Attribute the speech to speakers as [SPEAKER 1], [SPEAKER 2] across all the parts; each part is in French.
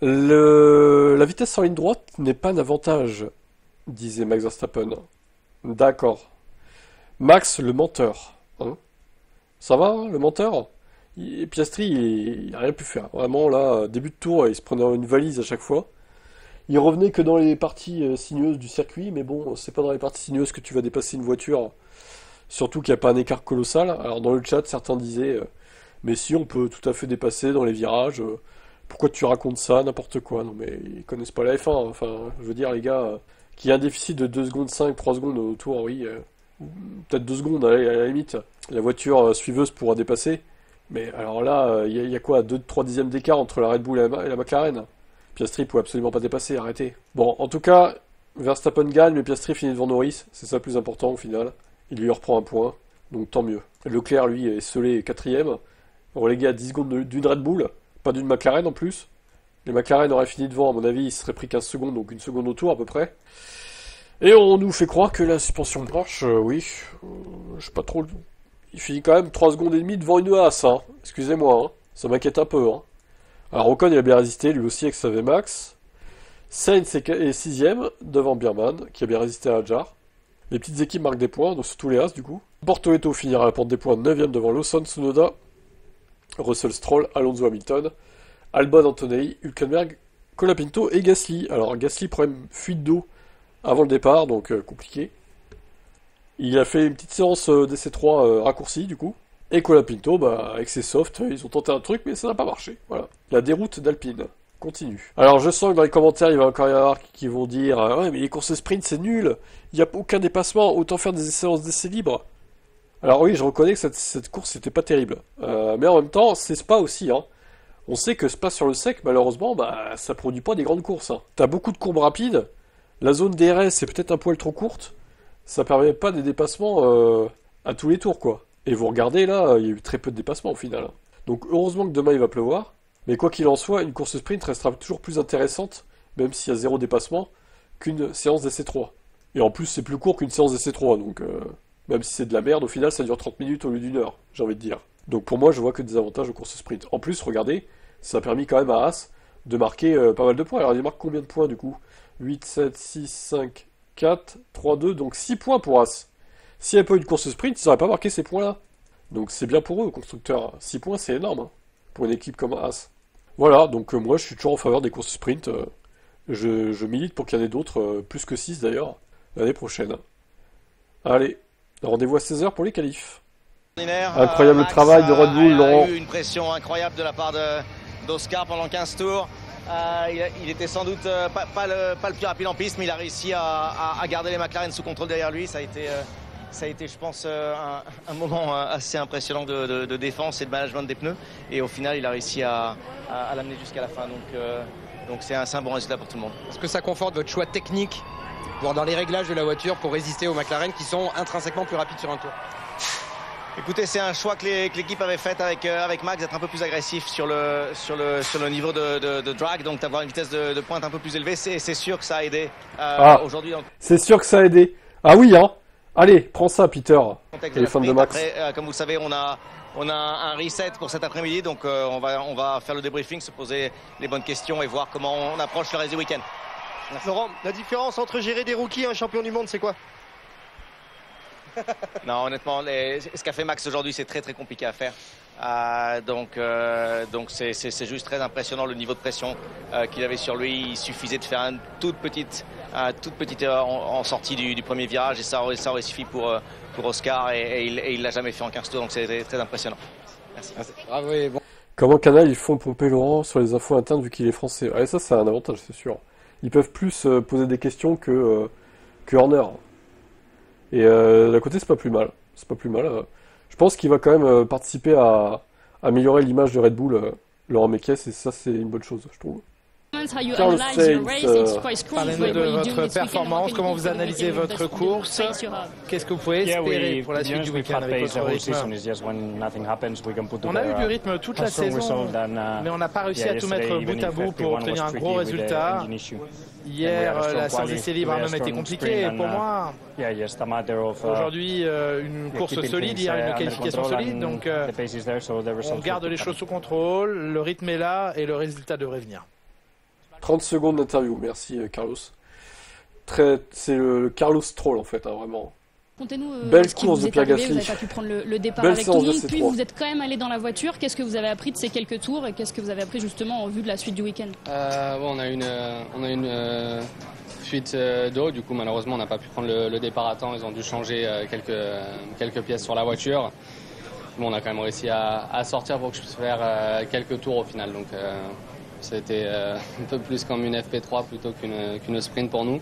[SPEAKER 1] La vitesse en ligne droite n'est pas un avantage, disait Max Verstappen. D'accord. Max, le menteur. Hein, ça va, hein, le menteur? Piastri, il a rien pu faire. Vraiment, là, début de tour, il se prenait une valise à chaque fois. Il revenait que dans les parties sinueuses du circuit, mais bon, c'est pas dans les parties sinueuses que tu vas dépasser une voiture. Surtout qu'il n'y a pas un écart colossal. Alors dans le chat, certains disaient, mais si on peut tout à fait dépasser dans les virages, pourquoi tu racontes ça, n'importe quoi. Non mais ils connaissent pas la F1. Enfin, je veux dire les gars, qu'il y a un déficit de 2 secondes 5, 3 secondes au tour, oui, peut-être 2 secondes à la limite. La voiture suiveuse pourra dépasser. Mais alors là, il y a quoi, 2-3 dixièmes d'écart entre la Red Bull et la McLaren. Piastri pouvait absolument pas dépasser, arrêtez. Bon, en tout cas, Verstappen gagne, mais Piastri finit devant Norris, c'est ça le plus important au final. Il lui reprend un point, donc tant mieux. Leclerc, lui, est scellé quatrième, relégué à 10 secondes d'une Red Bull, pas d'une McLaren en plus. Les McLaren auraient fini devant, à mon avis, il serait pris 15 secondes, donc une seconde au tour à peu près. Et on nous fait croire que la suspension marche, oui, je sais pas trop. Il finit quand même 3 secondes et demie devant une Haas, hein. Excusez-moi, hein. Ça m'inquiète un peu, hein. Alors Ocon il a bien résisté, lui aussi avec sa VMAX. Sainz est sixième devant Bierman, qui a bien résisté à Hadjar. Les petites équipes marquent des points, donc surtout les As du coup. Bortoleto finira à la porte des points 9ème devant Lawson, Tsunoda, Russell Stroll, Alonso Hamilton, Albon Antonelli, Hülkenberg, Colapinto et Gasly. Alors Gasly, problème fuite d'eau avant le départ, donc compliqué. Il a fait une petite séance d'essai-3 raccourci du coup. Et Colapinto, bah, avec ses softs, ils ont tenté un truc, mais ça n'a pas marché. Voilà. La déroute d'Alpine continue. Alors je sens que dans les commentaires, il va encore y avoir qui vont dire ouais, mais les courses sprint, c'est nul. Il n'y a aucun dépassement, autant faire des séances d'essai libres. Alors oui, je reconnais que cette course n'était pas terrible. Mais en même temps, c'est Spa aussi. Hein. On sait que Spa sur le sec, malheureusement, bah, ça produit pas des grandes courses. Hein. T'as beaucoup de courbes rapides. La zone DRS est peut-être un poil trop courte. Ça permet pas des dépassements à tous les tours, quoi. Et vous regardez là, il y a eu très peu de dépassements au final. Hein. Donc heureusement que demain il va pleuvoir. Mais quoi qu'il en soit, une course sprint restera toujours plus intéressante, même s'il y a zéro dépassement, qu'une séance d'essai 3. Et en plus, c'est plus court qu'une séance d'essai 3, donc même si c'est de la merde, au final, ça dure 30 minutes au lieu d'une heure, j'ai envie de dire. Donc pour moi, je vois que des avantages aux courses sprint. En plus, regardez, ça a permis quand même à Haas de marquer pas mal de points. Alors il marque combien de points du coup? 8, 7, 6, 5, 4, 3, 2, donc 6 points pour Haas. S'il n'y avait pas eu de course sprint, ils n'auraient pas marqué ces points-là. Donc c'est bien pour eux, constructeurs. 6 points, c'est énorme, hein, pour une équipe comme Haas. Voilà, donc moi je suis toujours en faveur des courses sprint. Je milite pour qu'il y en ait d'autres, plus que 6 d'ailleurs, l'année prochaine. Allez, rendez-vous à 16h pour les qualifs. Incroyable
[SPEAKER 2] Max
[SPEAKER 1] travail de Red Bull, Laurent.
[SPEAKER 2] a eu une pression incroyable de la part d'Oscar pendant 15 tours. Il était sans doute pas le plus rapide en piste, mais il a réussi à garder les McLaren sous contrôle derrière lui. Ça a été, je pense, un moment assez impressionnant de défense et de management des pneus. Et au final, il a réussi à l'amener jusqu'à la fin. Donc c'est un bon résultat pour tout le monde.
[SPEAKER 3] Est-ce que ça conforte votre choix technique dans les réglages de la voiture pour résister aux McLaren qui sont intrinsèquement plus rapides sur un tour?
[SPEAKER 2] Écoutez, c'est un choix que l'équipe avait fait avec Max, d'être un peu plus agressif sur le niveau de drag, donc d'avoir une vitesse de pointe un peu plus élevée. C'est sûr que ça a aidé aujourd'hui.
[SPEAKER 1] C'est sûr que ça a aidé. Ah oui, hein. Allez, prends ça, Peter. Téléphone de Max.
[SPEAKER 2] Après, comme vous savez, on a un reset pour cet après-midi, donc on va faire le débriefing, se poser les bonnes questions et voir comment on approche le reste du week-end.
[SPEAKER 4] Laurent, la différence entre gérer des rookies et un champion du monde, c'est quoi?
[SPEAKER 2] Non, honnêtement, ce qu'a fait Max aujourd'hui, c'est très très compliqué à faire. Donc c'est juste très impressionnant le niveau de pression qu'il avait sur lui. Il suffisait de faire une toute petite erreur en sortie du premier virage et ça aurait suffi pour Oscar et il l'a jamais fait en 15 tours, donc c'est très impressionnant. Merci.
[SPEAKER 3] Bravo et bon.
[SPEAKER 1] Comment Canal ils font pomper Laurent sur les infos internes vu qu'il est français? Ouais, ça c'est un avantage, c'est sûr. Ils peuvent plus poser des questions que Horner. Et d'un côté, c'est pas plus mal. C'est pas plus mal. Je pense qu'il va quand même participer à améliorer l'image de Red Bull, Laurent Mekies, et ça, c'est une bonne chose, je trouve. Carlos Sainz,
[SPEAKER 4] Parlez-nous de votre performance, comment vous analysez votre course, qu'est-ce que vous pouvez espérer pour la suite du week-end avec votre rythme? On a eu du rythme toute la saison, mais on n'a pas réussi à tout mettre bout à bout pour obtenir un gros résultat. Hier, la séance d'essai libre a même été compliquée pour moi. Aujourd'hui, une course solide, hier une qualification solide, donc on garde les choses sous contrôle, le rythme est là et le résultat devrait venir.
[SPEAKER 1] 30 secondes d'interview, merci Carlos. C'est le Carlos Troll en fait, hein, vraiment.
[SPEAKER 5] Racontez-nous
[SPEAKER 1] belle
[SPEAKER 5] ce qui
[SPEAKER 1] course
[SPEAKER 5] vous
[SPEAKER 1] de
[SPEAKER 5] est
[SPEAKER 1] Pierre
[SPEAKER 5] arrivé,
[SPEAKER 1] Gasly.
[SPEAKER 5] vous n'avez pas pu prendre le départ
[SPEAKER 1] Belle
[SPEAKER 5] avec tout le monde,
[SPEAKER 1] séance de
[SPEAKER 5] puis
[SPEAKER 1] C3.
[SPEAKER 5] vous êtes quand même allé dans la voiture. Qu'est-ce que vous avez appris de ces quelques tours et qu'est-ce que vous avez appris justement en vue de la suite du week-end?
[SPEAKER 6] On a une fuite d'eau, du coup malheureusement on n'a pas pu prendre le départ à temps, ils ont dû changer quelques pièces sur la voiture. Bon, on a quand même réussi à sortir pour que je puisse faire quelques tours au final, donc c'était un peu plus comme une FP3 plutôt qu'une sprint pour nous.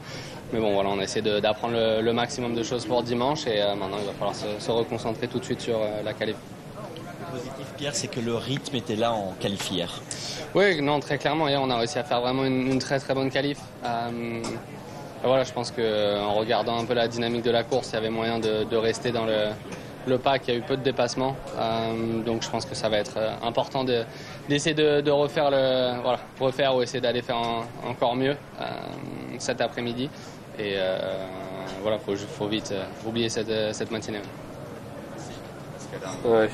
[SPEAKER 6] Mais bon voilà, on a essayé d'apprendre le maximum de choses pour dimanche et maintenant il va falloir se reconcentrer tout de suite sur la qualif.
[SPEAKER 7] Le positif, Pierre, c'est que le rythme était là en qualif hier.
[SPEAKER 6] Oui, non, très clairement, hier on a réussi à faire vraiment une très très bonne qualif. Voilà, je pense qu'en regardant un peu la dynamique de la course, il y avait moyen de rester dans le pack. Il y a eu peu de dépassements, donc je pense que ça va être important d'essayer de refaire ou essayer d'aller faire encore mieux cet après-midi. Et voilà, faut vite oublier cette matinée.
[SPEAKER 1] Ouais,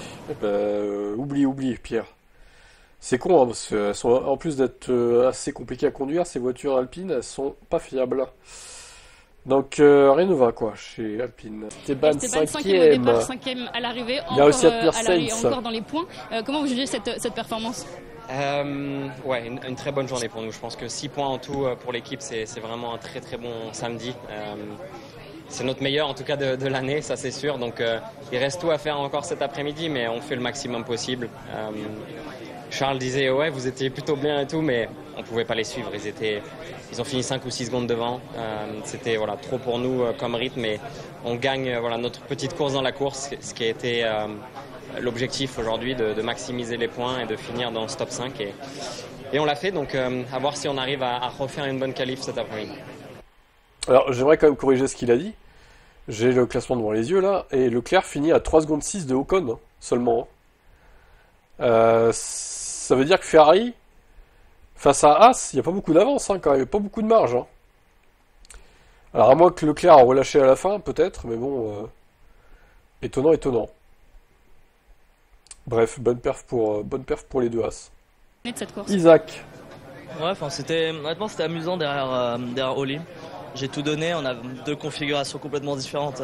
[SPEAKER 1] oublie Pierre. C'est con, hein, parce qu'elles sont, en plus d'être assez compliquées à conduire, ces voitures alpines, elles sont pas fiables. Donc rien ne va quoi chez Alpine. Esteban 5e
[SPEAKER 5] à l'arrivée,
[SPEAKER 1] il a réussi à tenir Sainz.
[SPEAKER 5] Encore dans les points. Comment vous jugez cette performance?
[SPEAKER 8] Ouais, une très bonne journée pour nous. Je pense que 6 points en tout pour l'équipe, c'est vraiment un très très bon samedi. C'est notre meilleur en tout cas de l'année, ça c'est sûr. Donc il reste tout à faire encore cet après-midi, mais on fait le maximum possible. Charles disait ouais, vous étiez plutôt bien et tout, mais on pouvait pas les suivre. Ils ont fini 5 ou 6 secondes devant. C'était voilà, trop pour nous comme rythme, mais on gagne notre petite course dans la course, ce qui a été l'objectif aujourd'hui, de maximiser les points et de finir dans ce top 5. Et on l'a fait, donc à voir si on arrive à refaire une bonne qualif cet après-midi.
[SPEAKER 1] Alors j'aimerais quand même corriger ce qu'il a dit. J'ai le classement devant les yeux là, et Leclerc finit à 3 secondes 6 de Ocon seulement. Ça veut dire que Ferrari, face à Haas, il n'y a pas beaucoup d'avance hein, quand même, il n'y a pas beaucoup de marge. Hein. Alors à moins que Leclerc a relâché à la fin, peut-être, mais bon, étonnant. Bref, bonne perf pour les deux Haas.
[SPEAKER 5] De cette course.
[SPEAKER 1] Isaac.
[SPEAKER 9] Ouais, honnêtement c'était amusant derrière Oli. J'ai tout donné, on a 2 configurations complètement différentes.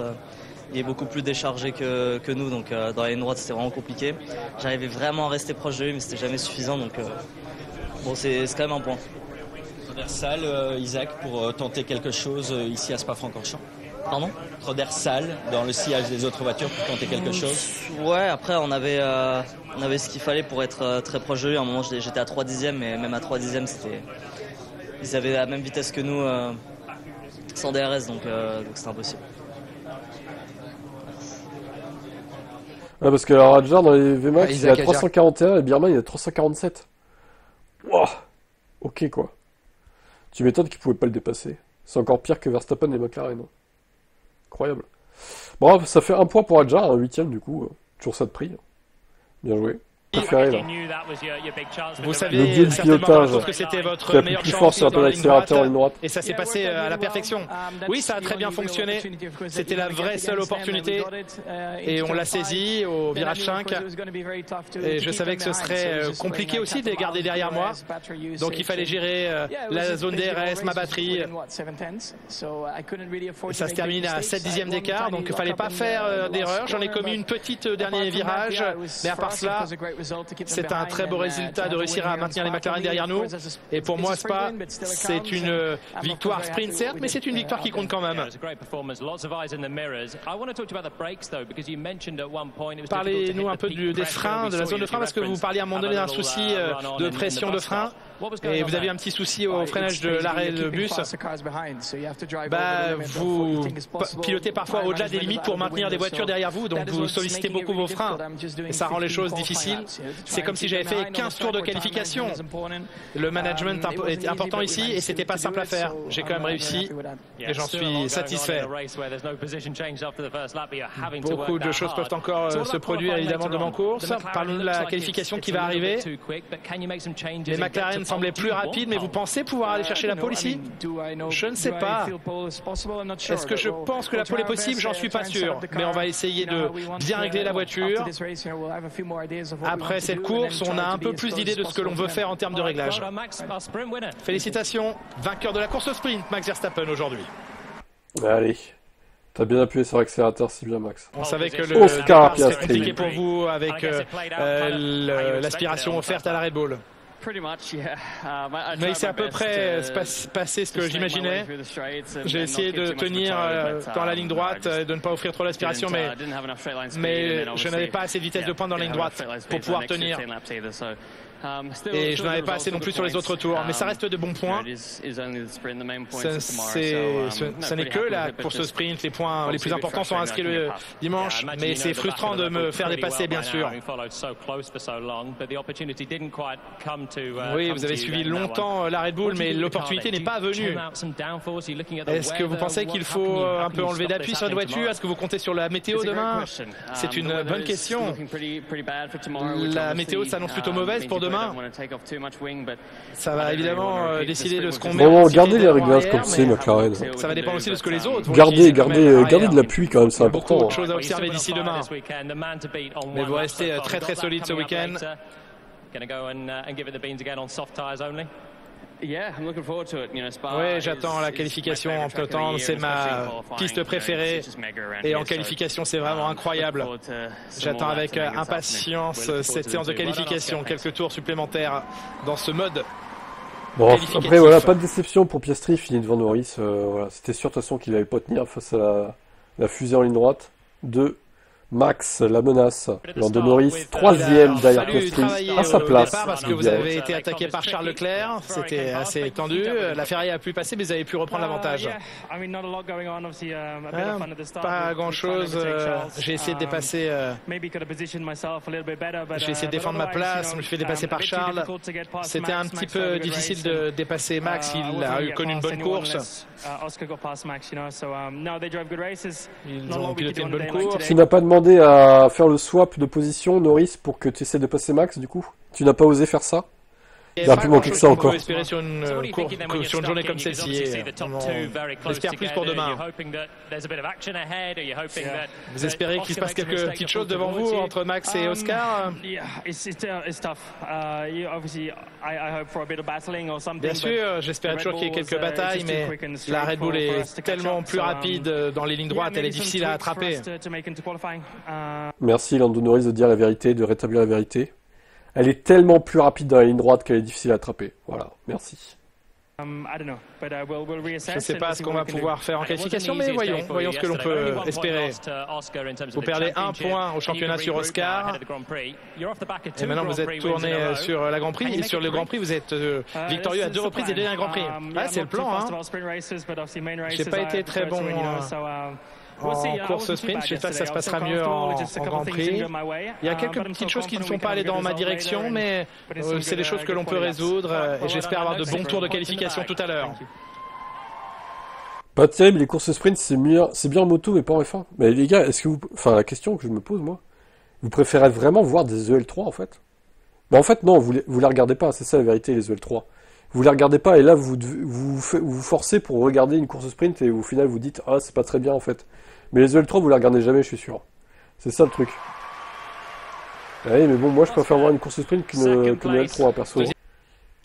[SPEAKER 9] Il est beaucoup plus déchargé que nous, donc dans la ligne droite c'était vraiment compliqué. J'arrivais vraiment à rester proche de lui, mais c'était jamais suffisant, donc bon, c'est quand même un point.
[SPEAKER 7] Rodersal, Isaac, pour tenter quelque chose ici à Spa-Francorchamps.
[SPEAKER 9] Pardon ?
[SPEAKER 7] Rodersal, dans le sillage des autres voitures, pour tenter quelque chose.
[SPEAKER 9] Ouais, après on avait ce qu'il fallait pour être très proche de lui. À un moment j'étais à 3 dixièmes, mais même à 3 dixièmes, ils avaient la même vitesse que nous sans DRS, donc c'était impossible.
[SPEAKER 1] Ouais, parce que la Radjar dans les VMAX, il est à 341 et Birman il est à 347. Wouah. Ok quoi. Tu m'étonnes qu'il pouvait pas le dépasser. C'est encore pire que Verstappen et McLaren. Incroyable. Bon, ça fait 1 point pour Radjar, un 8ème du coup. Toujours ça de prix. Bien joué. Préféré là.
[SPEAKER 4] Vous savez certainement que c'était votre meilleure chance sur la ligne droite, et ça s'est passé à la perfection. Oui, ça a très bien fonctionné. C'était la vraie seule opportunité et on l'a saisi au virage 5. Et je savais que ce serait compliqué aussi de les garder derrière moi. Donc il fallait gérer la zone DRS, ma batterie. Et ça se termine à 7 dixièmes d'écart, donc il ne fallait pas faire d'erreur. J'en ai commis une petite dernier virage, mais à part cela, c'est un très beau résultat de réussir à maintenir les McLaren derrière nous. Et pour moi, Spa, c'est une victoire sprint certes, mais c'est une victoire qui compte quand même. Parlez-nous un peu des freins, de la zone de frein, parce que vous parliez à un moment donné d'un souci de pression de frein. Et vous avez un petit souci au freinage de l'arrêt de bus. Vous pilotez parfois au-delà des limites pour maintenir des voitures derrière vous, donc vous sollicitez beaucoup vos freins. Et ça rend les choses difficiles. C'est comme si j'avais fait 15 tours de qualification. Le management est important ici et c'était pas simple à faire. J'ai quand même réussi et j'en suis satisfait. Beaucoup de choses peuvent encore se produire évidemment devant course. Parlons de la qualification qui va arriver. Les McLaren semblait plus rapide, mais vous pensez pouvoir aller chercher la pole ici? Je ne sais pas. Est-ce que je pense que la pole est possible? J'en suis pas sûr. Mais on va essayer de bien régler la voiture. Après cette course, on a un peu plus d'idées de ce que l'on veut faire en termes de réglage. Félicitations, vainqueur de la course au sprint, Max Verstappen aujourd'hui.
[SPEAKER 1] Allez. T'as bien appuyé sur l'accélérateur, c'est bien Max.
[SPEAKER 4] On savait que le
[SPEAKER 1] Oscar
[SPEAKER 4] départ serait compliqué pour vous avec l'aspiration offerte à la Red Bull. Mais c'est à peu près passé ce que j'imaginais. J'ai essayé de tenir dans la ligne droite, de ne pas offrir trop l'aspiration, mais je n'avais pas assez de vitesse de pointe dans la ligne droite pour pouvoir tenir. Et je n'avais pas assez non plus sur les autres tours, mais ça reste de bons points. Ce n'est que la course sprint, les points les plus importants sont inscrits le dimanche, mais c'est frustrant de me faire dépasser, bien sûr. Oui, vous avez suivi longtemps la Red Bull, mais l'opportunité n'est pas venue. Est-ce que vous pensez qu'il faut un peu enlever d'appui sur la voiture? Est-ce que vous comptez sur la météo demain? C'est une bonne question. La météo s'annonce plutôt mauvaise pour demain. Ça va évidemment décider de ce qu'on met.
[SPEAKER 1] Bon, gardez les réglages comme c'est, McLaren.
[SPEAKER 4] Ça va dépendre aussi de ce que les autres vont
[SPEAKER 1] Gardez de l'appui quand même, c'est important.
[SPEAKER 4] Beaucoup de choses à observer d'ici demain. Mais vous restez très très solide ce week-end. Oui, j'attends la qualification en flottant, c'est ma piste préférée et en qualification c'est vraiment incroyable. J'attends avec impatience cette séance de qualification, quelques tours supplémentaires dans ce mode.
[SPEAKER 1] Bon, après voilà, pas de déception pour Piastri, fini devant Norris, voilà. C'était sûr de toute façon qu'il n'allait pas tenir face à la fusée en ligne droite. Max, la menace, Lando Norris, troisième derrière Piastri, à sa place.
[SPEAKER 4] Parce que vous avez été attaqué par Charles Leclerc, c'était assez tendu. La Ferrari a pu passer, mais vous avez pu reprendre l'avantage. Pas grand chose. J'ai essayé de dépasser. J'ai essayé de défendre ma place. Je me suis fait dépasser par Charles. C'était un petit peu difficile de dépasser Max. Il a connu une bonne course. Ils ont piloté une bonne course.
[SPEAKER 1] Tu n'as pas demandé à faire le swap de position, Norris, pour que tu essaies de passer Max, du coup? Tu n'as pas osé faire ça? Il a plus manqué que ça encore.
[SPEAKER 4] On peut espérer sur une journée comme celle-ci. On espère plus pour demain. Vous espérez qu'il se passe quelques petites choses devant vous entre Max et Oscar? Bien sûr, j'espère toujours qu'il y ait quelques batailles, mais la Red Bull est tellement plus rapide dans les lignes droites, elle est difficile à attraper.
[SPEAKER 1] Merci Lando Norris de dire la vérité, de rétablir la vérité. Elle est tellement plus rapide dans la ligne droite qu'elle est difficile à attraper. Voilà, merci.
[SPEAKER 4] Je ne sais pas ce qu'on va pouvoir faire en qualification, mais voyons ce que l'on peut espérer. Vous perdez un point au championnat sur Oscar. Et maintenant vous êtes tourné sur la Grand Prix. Et sur le Grand Prix, vous êtes victorieux à 2 reprises et dernier Grand Prix. Ah, c'est le plan, hein. J'ai pas été très bon en course sprint, j'espère que ça se passera mieux en Grand Prix. Il y a quelques petites choses qui ne sont pas allées dans ma direction, mais c'est des choses que l'on peut résoudre et j'espère avoir de bons tours de qualification tout à l'heure.
[SPEAKER 1] Pas terrible, les courses sprint, c'est bien en moto mais pas en F1. Mais les gars, est-ce que vous... Enfin, la question que je me pose, moi, vous préférez vraiment voir des EL3 en fait? Mais en fait, non, vous les regardez pas, c'est ça la vérité, les EL3. Vous les regardez pas et là, vous forcez pour regarder une course sprint et au final, vous dites « Ah, c'est pas très bien en fait ». Mais les EL3, vous les regardez jamais, je suis sûr. C'est ça le truc. Oui, mais bon, moi, je préfère voir une course sprint qu'une EL3, perso.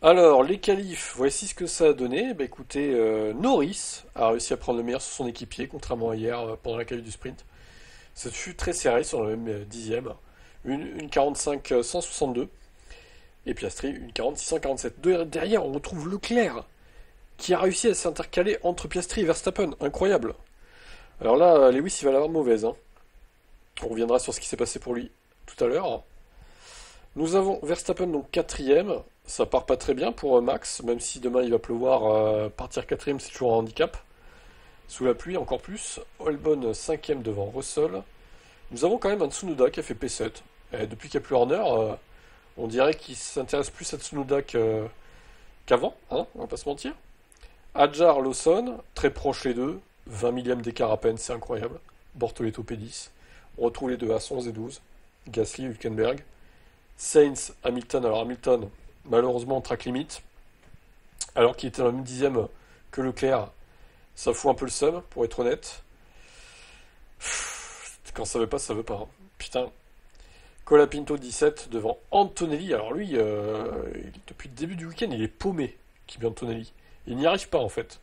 [SPEAKER 1] Alors, les qualifs, voici ce que ça a donné. Bah, écoutez, Norris a réussi à prendre le meilleur sur son équipier, contrairement à hier pendant la qualif du sprint. Ça fut très serré sur le même dixième. Une 45-162. Et Piastri, une 46-147. Derrière, on retrouve Leclerc, qui a réussi à s'intercaler entre Piastri et Verstappen. Incroyable. Alors là, Lewis, il va l'avoir mauvaise. Hein. On reviendra sur ce qui s'est passé pour lui tout à l'heure. Nous avons Verstappen, donc 4ème. Ça part pas très bien pour Max, même si demain il va pleuvoir. Partir 4ème, c'est toujours un handicap. Sous la pluie, encore plus. Albon, 5ème devant Russell. Nous avons quand même un Tsunoda qui a fait P7. Et depuis qu'il n'y a plus Horner, on dirait qu'il s'intéresse plus à Tsunoda qu'avant, hein, on va pas se mentir. Hadjar, Lawson, très proches les deux. 20 millièmes d'écart à peine, c'est incroyable. Bortoleto P10. On retrouve les deux à 11 et 12. Gasly, Hülkenberg. Sainz, Hamilton. Alors Hamilton, malheureusement, track limite. alors qu'il était dans le même dixième que Leclerc. Ça fout un peu le seum, pour être honnête. Quand ça veut pas, ça veut pas. Hein. Putain. Colapinto 17 devant Antonelli. Alors lui, depuis le début du week-end, il est paumé, Kimi Antonelli. Il n'y arrive pas en fait.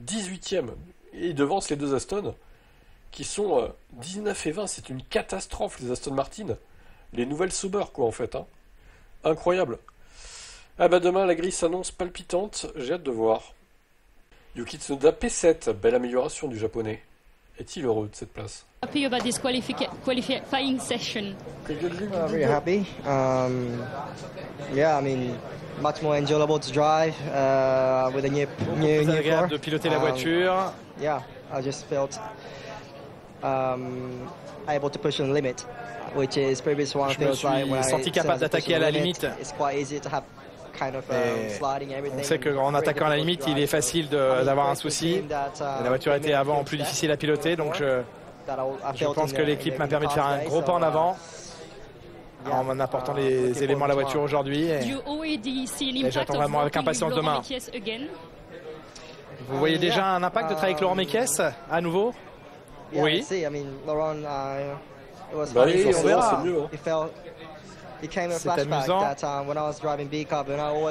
[SPEAKER 1] 18ème. Et il devance les deux Aston, qui sont 19 et 20. C'est une catastrophe, les Aston Martin. Les nouvelles Sauber, quoi, en fait. Hein. Incroyable. Ah bah demain, la grille s'annonce palpitante. J'ai hâte de voir. Yuki Tsunoda P7. Belle amélioration du japonais. Est-il heureux de cette place?
[SPEAKER 5] Happy about this qualifying session.
[SPEAKER 10] Very happy. Yeah, I mean, much more enjoyable to drive with a new
[SPEAKER 4] plus agréable
[SPEAKER 10] car.
[SPEAKER 4] De piloter la voiture.
[SPEAKER 10] Yeah, I just felt able to push on the limit, which is previous one feels like when I
[SPEAKER 4] senti capable d'attaquer à la limite.
[SPEAKER 10] It's quite easy to have kind of sliding everything.
[SPEAKER 4] On sait qu'en attaquant à la limite, il est facile d'avoir un souci. La voiture était avant plus difficile à piloter, donc je pense que l'équipe m'a permis de faire un gros pas en avant en apportant les éléments à la voiture aujourd'hui. Et j'attends vraiment avec impatience demain. Vous voyez déjà un impact de travailler avec Laurent Mekies à nouveau? Oui.
[SPEAKER 1] Bah oui, on verra. C'est mieux. Hein.
[SPEAKER 4] C'est amusant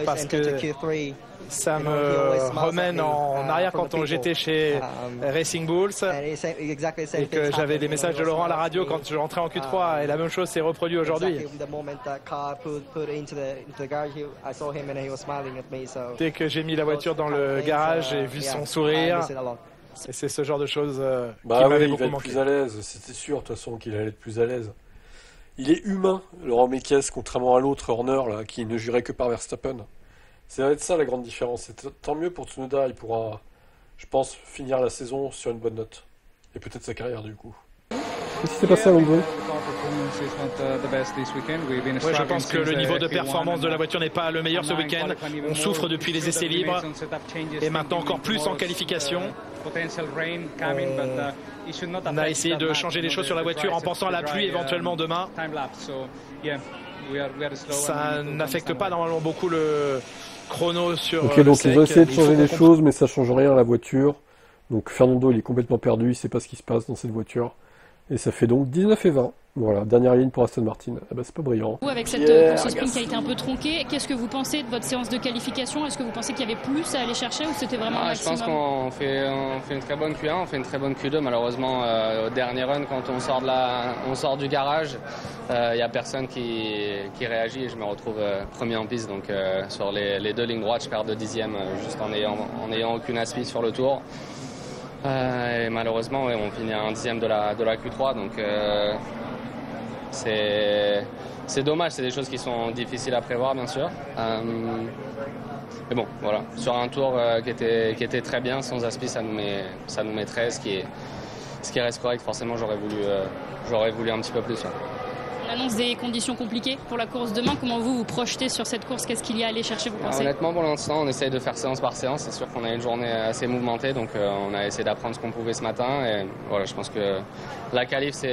[SPEAKER 4] parce que ça me remène en arrière quand j'étais chez Racing Bulls et que j'avais des messages de Laurent à la radio quand je rentrais en Q3 et la même chose s'est reproduite aujourd'hui. Dès que j'ai mis la voiture dans le garage, j'ai vu son sourire et c'est ce genre de choses qui m'avait beaucoup manqué.
[SPEAKER 1] Plus à l'aise, c'était sûr de toute façon qu'il allait être plus à l'aise. Il est humain, Laurent Mekies, contrairement à l'autre Horner là, qui ne jurait que par Verstappen. Ça va être ça la grande différence. C'est tant mieux pour Tsunoda, il pourra, je pense, finir la saison sur une bonne note. Et peut-être sa carrière du coup.
[SPEAKER 11] Qu'est-ce qui s'est passé à Londres?
[SPEAKER 4] Ouais, je pense que le niveau de performance de la voiture n'est pas le meilleur ce week-end. On souffre depuis les essais libres et maintenant encore plus en qualification. On a essayé de changer les choses sur la voiture en pensant à la pluie éventuellement demain. Ça n'affecte pas normalement beaucoup le chrono sur
[SPEAKER 11] Ok, donc ils ont essayé de changer les choses, mais ça change rien à la voiture. Donc Fernando, il est complètement perdu, il sait pas ce qui se passe dans cette voiture. Et ça fait donc 19 et 20. Voilà, dernière ligne pour Aston Martin. Ah bah c'est pas brillant.
[SPEAKER 5] Avec cette course sprint qui a été un peu tronquée, qu'est-ce que vous pensez de votre séance de qualification? Est-ce que vous pensez qu'il y avait plus à aller chercher ou c'était vraiment maximum?
[SPEAKER 6] Je pense qu'on fait une très bonne Q1, on fait une très bonne Q2. Malheureusement, au dernier run, quand on sort du garage, il n'y a personne qui réagit et je me retrouve premier en piste. Donc sur les deux lignes droites, je perds de dixième juste en ayant aucune aspect sur le tour. Et malheureusement, on finit à un dixième de la Q3, donc c'est dommage, c'est des choses qui sont difficiles à prévoir, bien sûr. Mais bon, voilà, sur un tour qui était très bien, sans aspi, ça nous met 13, ce qui reste correct. Forcément, j'aurais voulu un petit peu plus. Ouais.
[SPEAKER 5] On annonce des conditions compliquées pour la course demain. Comment vous projetez sur cette course? Qu'est-ce qu'il y a à aller chercher, vous pensez?
[SPEAKER 6] Honnêtement, pour l'instant, on essaye de faire séance par séance. C'est sûr qu'on a une journée assez mouvementée, donc on a essayé d'apprendre ce qu'on pouvait ce matin. Et voilà, je pense que la qualif,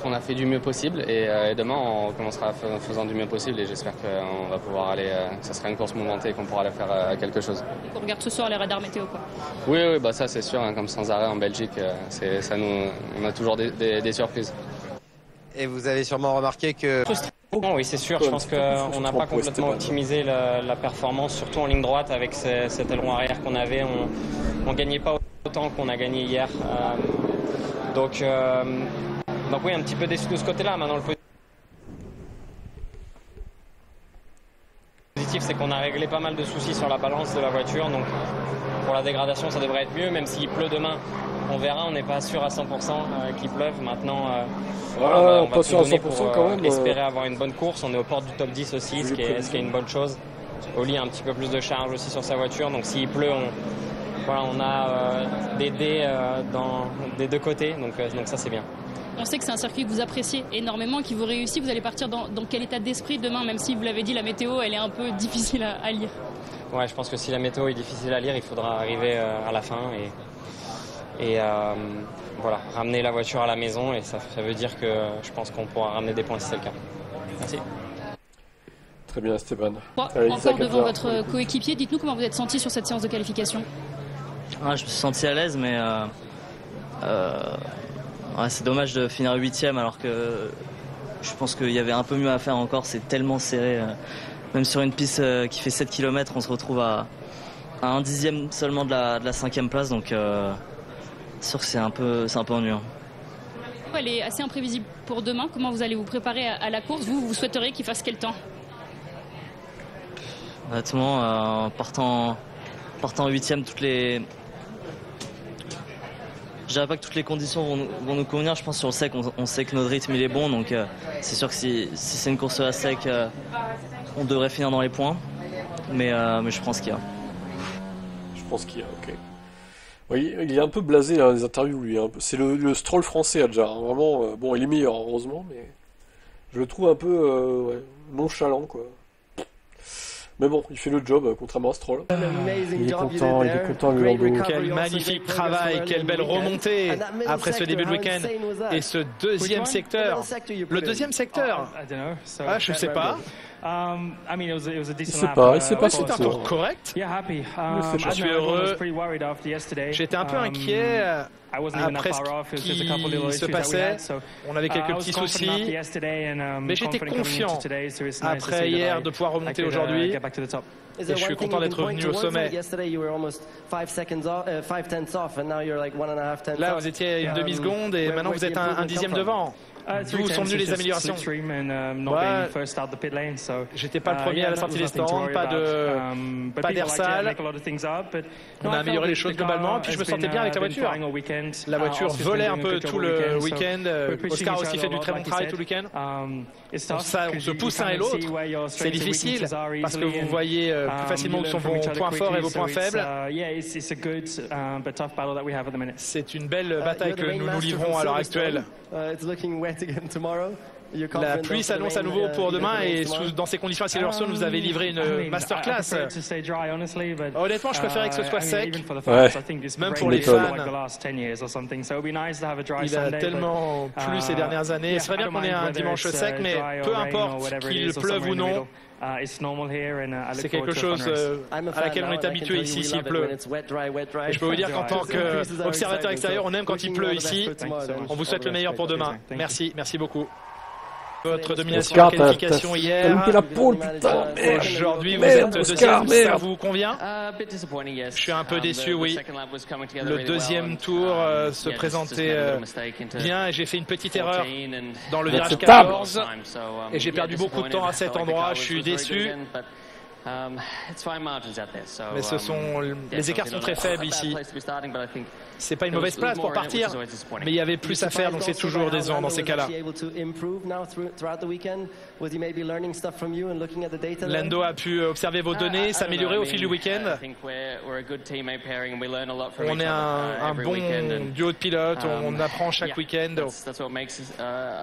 [SPEAKER 6] on a fait du mieux possible et demain on commencera faisant du mieux possible et j'espère qu'on va pouvoir aller, que ça sera une course mouvementée et qu'on pourra aller faire quelque chose.
[SPEAKER 5] On regarde ce soir les radars météo quoi.
[SPEAKER 6] Oui, bah ça c'est sûr, hein, comme sans arrêt en Belgique, on a toujours des surprises.
[SPEAKER 3] Et vous avez sûrement remarqué que...
[SPEAKER 8] Oui, c'est sûr. Je pense qu'on n'a pas complètement optimisé la performance, surtout en ligne droite avec cet aileron arrière qu'on avait. On gagnait pas autant qu'on a gagné hier. Donc oui, un petit peu déçu de ce côté-là. Maintenant, le positif, c'est qu'on a réglé pas mal de soucis sur la balance de la voiture. Donc pour la dégradation, ça devrait être mieux. Même s'il pleut demain, on verra. On n'est pas sûr à 100% qu'il pleuve. Maintenant, on va
[SPEAKER 1] pas sûr à 100%
[SPEAKER 8] pour
[SPEAKER 1] quand même.
[SPEAKER 8] Espérer avoir une bonne course. On est aux portes du top 10 aussi, ce qui est une bonne chose. Oli a un petit peu plus de charge aussi sur sa voiture. Donc s'il pleut, on a des dés des deux côtés, donc ça c'est bien.
[SPEAKER 5] On sait que c'est un circuit que vous appréciez énormément, qui vous réussit. Vous allez partir dans quel état d'esprit demain, même si vous l'avez dit, la météo elle est un peu difficile à lire?
[SPEAKER 8] Ouais, je pense que si la météo est difficile à lire, il faudra arriver à la fin et voilà, ramener la voiture à la maison et ça veut dire que je pense qu'on pourra ramener des points si c'est le cas. Merci.
[SPEAKER 1] Très bien, Esteban.
[SPEAKER 5] Encore devant votre coéquipier, dites-nous comment vous êtes senti sur cette séance de qualification.
[SPEAKER 9] Je me suis senti à l'aise, mais c'est dommage de finir 8e alors que je pense qu'il y avait un peu mieux à faire encore. C'est tellement serré. Même sur une piste qui fait 7 km, on se retrouve à 1/10 seulement de la 5e place. Donc, c'est sûr que c'est un peu ennuyant.
[SPEAKER 5] Elle est assez imprévisible pour demain. Comment vous allez vous préparer à la course? Vous souhaiteriez qu'il fasse quel temps?
[SPEAKER 9] Honnêtement, partant 8e, je dirais pas que toutes les conditions vont nous convenir. Je pense sur le sec, on sait que notre rythme il est bon, donc c'est sûr que si c'est une course à sec, on devrait finir dans les points. Mais je pense qu'il y a.
[SPEAKER 1] Je pense qu'il y a, ok. Oui, il est un peu blasé dans les interviews, lui. C'est le Stroll français, Adjar. Vraiment, bon, il est meilleur, heureusement, mais je le trouve un peu nonchalant, quoi. Mais bon, il fait le job, contrairement à Stroll.
[SPEAKER 11] Il est content, le Lando.
[SPEAKER 4] Quel magnifique travail, quelle belle remontée après ce début de week-end. Et ce deuxième secteur. Le deuxième secteur, je sais pas.
[SPEAKER 1] Il sait pas si
[SPEAKER 4] c'est un tour correct. Je suis heureux. J'étais un peu inquiet après ce qui se passait. On avait quelques petits soucis, mais j'étais confiant après hier de pouvoir remonter aujourd'hui. Et je suis content d'être revenu au sommet. Là, vous étiez à une demi-seconde et maintenant vous êtes un 10e devant. D'où sont venues les améliorations? J'étais pas le premier à la sortie des stands, pas d'air sale. On a amélioré les choses globalement, et puis je me sentais bien avec la voiture. La voiture volait un peu tout le week-end. Oscar a aussi fait du très bon travail tout le week-end. On se pousse l'un et l'autre. C'est difficile parce que vous voyez plus facilement où sont vos points forts et vos points faibles. C'est une belle bataille que nous nous livrons à l'heure actuelle. La pluie s'annonce à nouveau pour demain et dans ces conditions assez adverses, nous avez livré une masterclass. Honnêtement, je préférais que ce soit sec, même pour les fans. Il a tellement plu ces dernières années. C'est vrai bien qu'on ait un dimanche sec, mais peu importe qu'il pleuve ou non, c'est quelque chose à laquelle on est habitué ici s'il pleut. Et je peux vous dire qu'en tant qu'observateur extérieur, on aime quand il pleut ici. On vous souhaite le meilleur pour demain. Merci beaucoup. Votre domination en qualification hier.
[SPEAKER 1] T'as loupé la pole, putain.
[SPEAKER 4] Aujourd'hui, vous êtes deuxième. Ça vous convient? Je suis un peu déçu, oui. Le deuxième tour se présentait bien et j'ai fait une petite erreur dans le virage 14 et j'ai perdu beaucoup de temps à cet endroit. Je suis déçu. Mais les écarts sont très faibles ici. C'est pas une mauvaise place pour partir, mais il y avait plus à faire, donc c'est toujours décevant dans ces cas-là. Lando a pu observer vos données, s'améliorer au fil du week-end. On est un bon duo de pilotes, on apprend chaque week-end.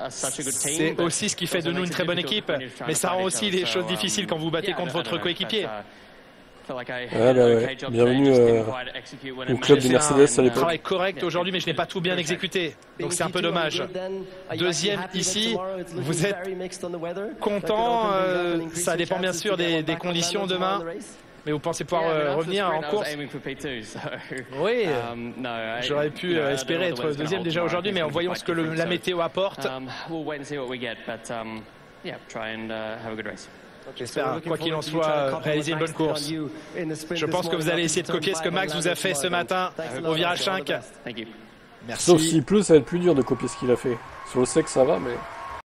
[SPEAKER 4] C'est aussi ce qui fait de nous une très bonne équipe, mais ça rend aussi les choses difficiles quand vous battez contre votre coéquipier.
[SPEAKER 1] Bienvenue au club de Mercedes à l'époque.
[SPEAKER 4] J'ai fait un travail correct aujourd'hui, mais je n'ai pas tout bien exécuté. Donc c'est un peu dommage. Deuxième ici, vous êtes content. Ça dépend bien sûr des conditions demain. Mais vous pensez pouvoir revenir en course? Oui, j'aurais pu espérer être deuxième déjà aujourd'hui, mais en voyant ce que la météo apporte. J'espère, quoi qu'il en soit, réaliser une bonne course. Je pense que vous allez essayer de copier ce que Max vous a fait ce matin au virage 5.
[SPEAKER 1] Merci. Sauf s'il pleut, ça va être plus dur de copier ce qu'il a fait. Sur le sec, ça va, mais...